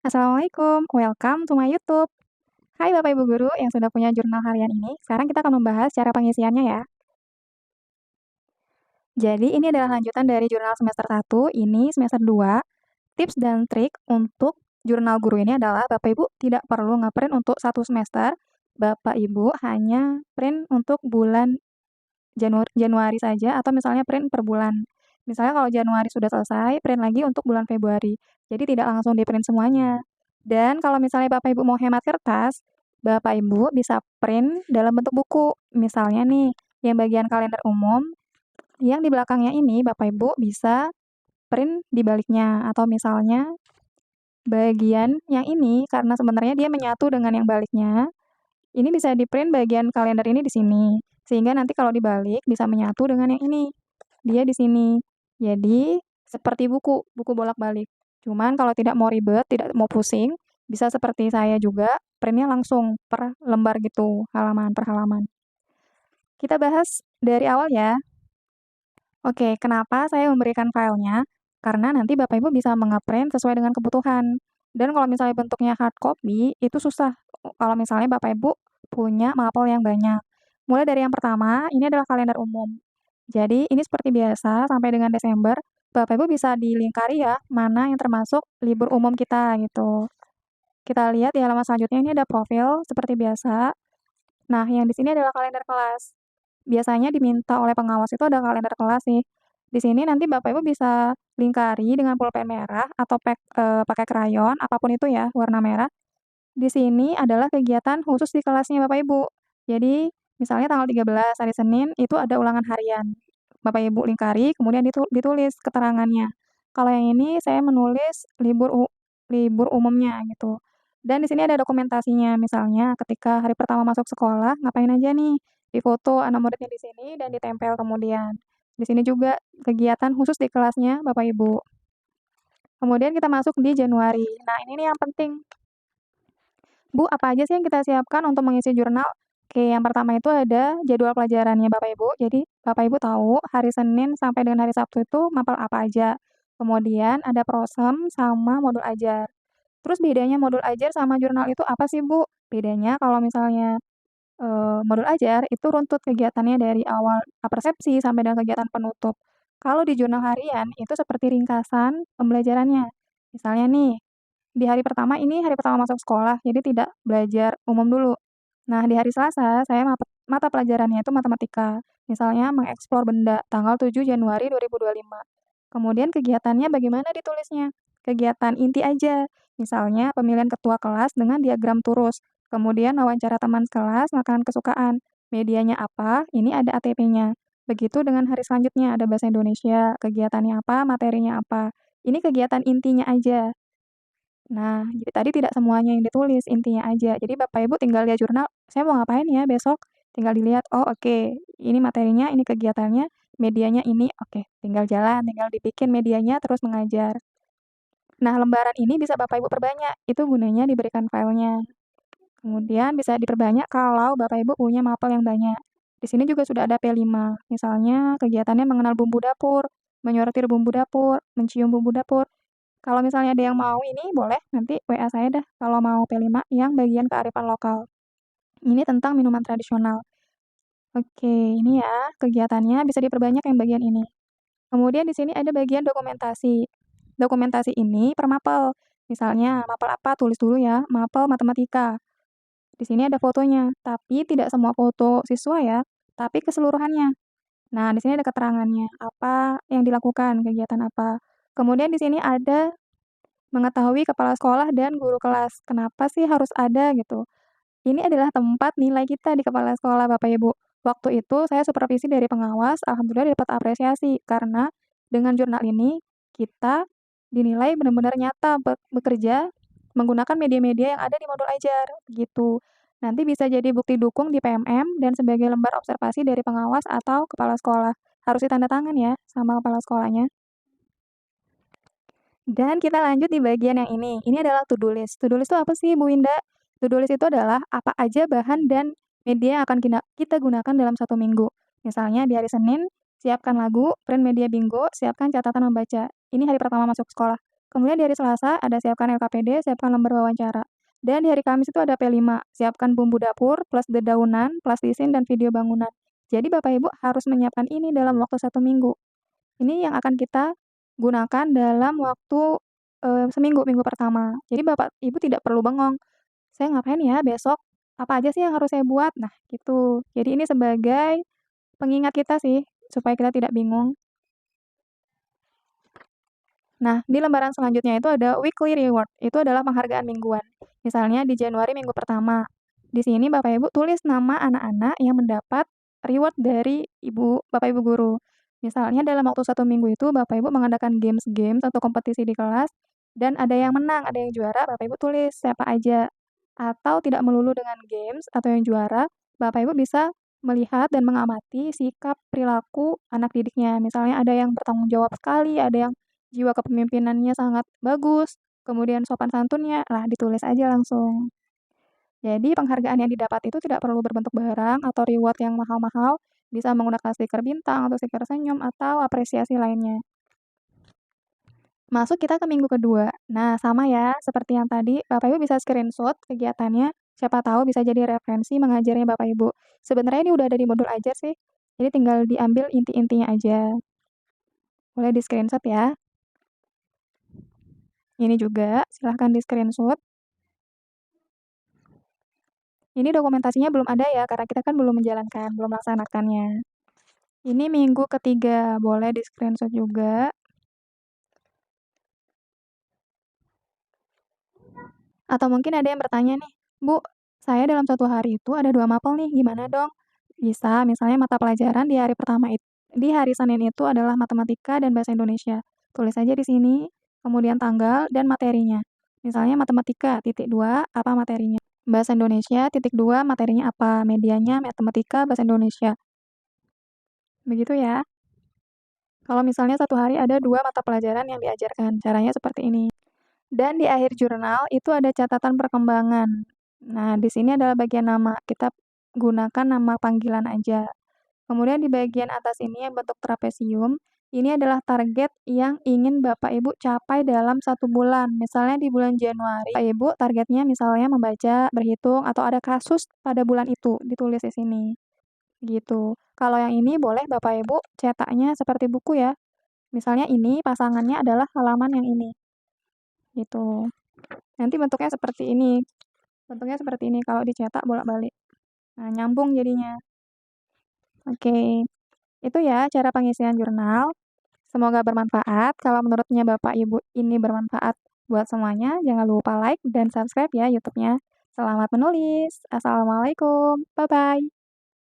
Assalamualaikum, welcome to my YouTube. Hai Bapak Ibu Guru yang sudah punya jurnal harian ini. Sekarang kita akan membahas cara pengisiannya ya. Jadi ini adalah lanjutan dari jurnal semester 1, ini semester 2. Tips dan trik untuk jurnal guru ini adalah Bapak Ibu tidak perlu ngeprint untuk satu semester. Bapak Ibu hanya print untuk bulan Januari saja atau misalnya print per bulan. Misalnya kalau Januari sudah selesai, print lagi untuk bulan Februari. Jadi tidak langsung di-print semuanya. Dan kalau misalnya Bapak Ibu mau hemat kertas, Bapak Ibu bisa print dalam bentuk buku. Misalnya nih, yang bagian kalender umum, yang di belakangnya ini Bapak Ibu bisa print di baliknya. Atau misalnya bagian yang ini, karena sebenarnya dia menyatu dengan yang baliknya, ini bisa di-print bagian kalender ini di sini, sehingga nanti kalau dibalik bisa menyatu dengan yang ini. Dia di sini. Jadi, seperti buku, buku bolak-balik. Cuman kalau tidak mau ribet, tidak mau pusing, bisa seperti saya juga, print-nya langsung per lembar gitu, halaman per halaman. Kita bahas dari awal ya. Oke, kenapa saya memberikan filenya? Karena nanti Bapak Ibu bisa nge-print sesuai dengan kebutuhan. Dan kalau misalnya bentuknya hard copy, itu susah kalau misalnya Bapak Ibu punya mapel yang banyak. Mulai dari yang pertama, ini adalah kalender umum. Jadi ini seperti biasa sampai dengan Desember, Bapak Ibu bisa dilingkari ya, mana yang termasuk libur umum kita gitu. Kita lihat di halaman selanjutnya ini ada profil seperti biasa. Nah, yang di sini adalah kalender kelas. Biasanya diminta oleh pengawas itu ada kalender kelas sih. Di sini nanti Bapak Ibu bisa lingkari dengan pulpen merah atau pakai krayon, apapun itu ya, warna merah. Di sini adalah kegiatan khusus di kelasnya Bapak Ibu. Jadi, misalnya tanggal 13 hari Senin itu ada ulangan harian. Bapak Ibu lingkari, kemudian ditulis keterangannya. Kalau yang ini saya menulis libur umumnya gitu. Dan di sini ada dokumentasinya, misalnya ketika hari pertama masuk sekolah, ngapain aja nih, difoto anak muridnya di sini dan ditempel kemudian. Di sini juga kegiatan khusus di kelasnya Bapak Ibu. Kemudian kita masuk di Januari. Nah, ini nih yang penting. Bu, apa aja sih yang kita siapkan untuk mengisi jurnal? Oke, yang pertama itu ada jadwal pelajarannya Bapak Ibu. Jadi, Bapak Ibu tahu hari Senin sampai dengan hari Sabtu itu mapel apa aja. Kemudian ada prosem sama modul ajar. Terus bedanya modul ajar sama jurnal itu apa sih, Bu? Bedanya kalau misalnya modul ajar itu runtut kegiatannya dari awal persepsi sampai dengan kegiatan penutup. Kalau di jurnal harian itu seperti ringkasan pembelajarannya. Misalnya nih, di hari pertama ini hari pertama masuk sekolah, jadi tidak belajar umum dulu. Nah, di hari Selasa saya mata pelajarannya itu matematika. Misalnya mengeksplor benda tanggal 7 Januari 2025. Kemudian kegiatannya bagaimana ditulisnya? Kegiatan inti aja. Misalnya pemilihan ketua kelas dengan diagram turus. Kemudian wawancara teman sekelas, makanan kesukaan. Medianya apa? Ini ada ATP-nya. Begitu dengan hari selanjutnya ada bahasa Indonesia, kegiatannya apa, materinya apa. Ini kegiatan intinya aja. Nah, jadi tadi tidak semuanya yang ditulis, intinya aja. Jadi Bapak Ibu tinggal lihat jurnal, "Saya mau ngapain ya besok?" Tinggal dilihat, "Oh oke, ini materinya, ini kegiatannya, medianya ini, oke." Tinggal jalan, tinggal dibikin medianya, terus mengajar. Nah, lembaran ini bisa Bapak Ibu perbanyak, itu gunanya diberikan filenya. Kemudian bisa diperbanyak kalau Bapak Ibu punya mapel yang banyak. Di sini juga sudah ada P5, misalnya kegiatannya mengenal bumbu dapur, menyortir bumbu dapur, mencium bumbu dapur. Kalau misalnya ada yang mau ini boleh nanti WA saya dah kalau mau P5 yang bagian kearifan lokal. Ini tentang minuman tradisional. Oke, ini ya kegiatannya bisa diperbanyak yang bagian ini. Kemudian di sini ada bagian dokumentasi. Dokumentasi ini per mapel. Misalnya mapel apa tulis dulu ya, mapel matematika. Di sini ada fotonya, tapi tidak semua foto siswa ya, tapi keseluruhannya. Nah, di sini ada keterangannya, apa yang dilakukan, kegiatan apa. Kemudian di sini ada mengetahui kepala sekolah dan guru kelas. Kenapa sih harus ada gitu? Ini adalah tempat nilai kita di kepala sekolah, Bapak Ibu. Waktu itu saya supervisi dari pengawas, alhamdulillah dapat apresiasi karena dengan jurnal ini kita dinilai benar-benar nyata bekerja menggunakan media-media yang ada di modul ajar, gitu. Nanti bisa jadi bukti dukung di PMM dan sebagai lembar observasi dari pengawas atau kepala sekolah. Harus ditandatangan ya sama kepala sekolahnya. Dan kita lanjut di bagian yang ini. Ini adalah to do list. To do list itu apa sih, Bu Winda? To do list itu adalah apa aja bahan dan media yang akan kita gunakan dalam satu minggu. Misalnya di hari Senin, siapkan lagu, print media bingo, siapkan catatan membaca. Ini hari pertama masuk sekolah. Kemudian di hari Selasa ada siapkan LKPD, siapkan lembar wawancara. Dan di hari Kamis itu ada P5, siapkan bumbu dapur, plus dedaunan, plastisin, dan video bangunan. Jadi Bapak Ibu harus menyiapkan ini dalam waktu 1 minggu. Ini yang akan kita gunakan dalam waktu seminggu, minggu pertama. Jadi Bapak Ibu tidak perlu bengong, saya ngapain ya besok? Apa aja sih yang harus saya buat? Nah, gitu. Jadi ini sebagai pengingat kita sih, supaya kita tidak bingung. Nah, di lembaran selanjutnya itu ada weekly reward, itu adalah penghargaan mingguan. Misalnya di Januari minggu pertama. Di sini Bapak Ibu tulis nama anak-anak yang mendapat reward dari Bapak Ibu guru. Misalnya dalam waktu 1 minggu itu Bapak Ibu mengadakan games-games atau kompetisi di kelas, dan ada yang menang, ada yang juara, Bapak Ibu tulis siapa aja. Atau tidak melulu dengan games atau yang juara, Bapak Ibu bisa melihat dan mengamati sikap perilaku anak didiknya. Misalnya ada yang bertanggung jawab sekali, ada yang jiwa kepemimpinannya sangat bagus, kemudian sopan santunnya, lah ditulis aja langsung. Jadi penghargaan yang didapat itu tidak perlu berbentuk barang atau reward yang mahal-mahal, bisa menggunakan stiker bintang atau stiker senyum atau apresiasi lainnya. Masuk kita ke minggu kedua. Nah, sama ya, seperti yang tadi, Bapak Ibu bisa screenshot kegiatannya, siapa tahu bisa jadi referensi mengajarnya Bapak Ibu. Sebenarnya ini udah ada di modul ajar sih, jadi tinggal diambil inti-intinya aja. Boleh di-screenshot ya. Ini juga, silahkan di-screenshot. Ini dokumentasinya belum ada ya, karena kita kan belum menjalankan, belum melaksanakannya. Ini minggu ketiga, boleh di-screenshot juga. Atau mungkin ada yang bertanya nih, Bu, saya dalam 1 hari itu ada 2 mapel nih, gimana dong? Bisa, misalnya mata pelajaran di hari pertama itu, di hari Senin itu adalah matematika dan bahasa Indonesia. Tulis aja di sini, kemudian tanggal dan materinya. Misalnya matematika, titik 2, apa materinya? Bahasa Indonesia, titik 2, materinya apa? Medianya matematika, bahasa Indonesia. Begitu ya. Kalau misalnya 1 hari ada 2 mata pelajaran yang diajarkan, caranya seperti ini. Dan di akhir jurnal itu ada catatan perkembangan. Nah, di sini adalah bagian nama. Kita gunakan nama panggilan aja. Kemudian di bagian atas ini yang bentuk trapesium, ini adalah target yang ingin Bapak Ibu capai dalam 1 bulan. Misalnya di bulan Januari, Bapak Ibu targetnya misalnya membaca, berhitung, atau ada kasus pada bulan itu, ditulis di sini. Gitu. Kalau yang ini boleh Bapak Ibu cetaknya seperti buku ya. Misalnya ini pasangannya adalah halaman yang ini. Gitu. Nanti bentuknya seperti ini. Bentuknya seperti ini kalau dicetak bolak-balik. Nah, nyambung jadinya. Oke. Itu ya cara pengisian jurnal. Semoga bermanfaat. Kalau menurutnya Bapak Ibu ini bermanfaat buat semuanya, jangan lupa like dan subscribe ya YouTube-nya. Selamat menulis. Assalamualaikum. Bye-bye.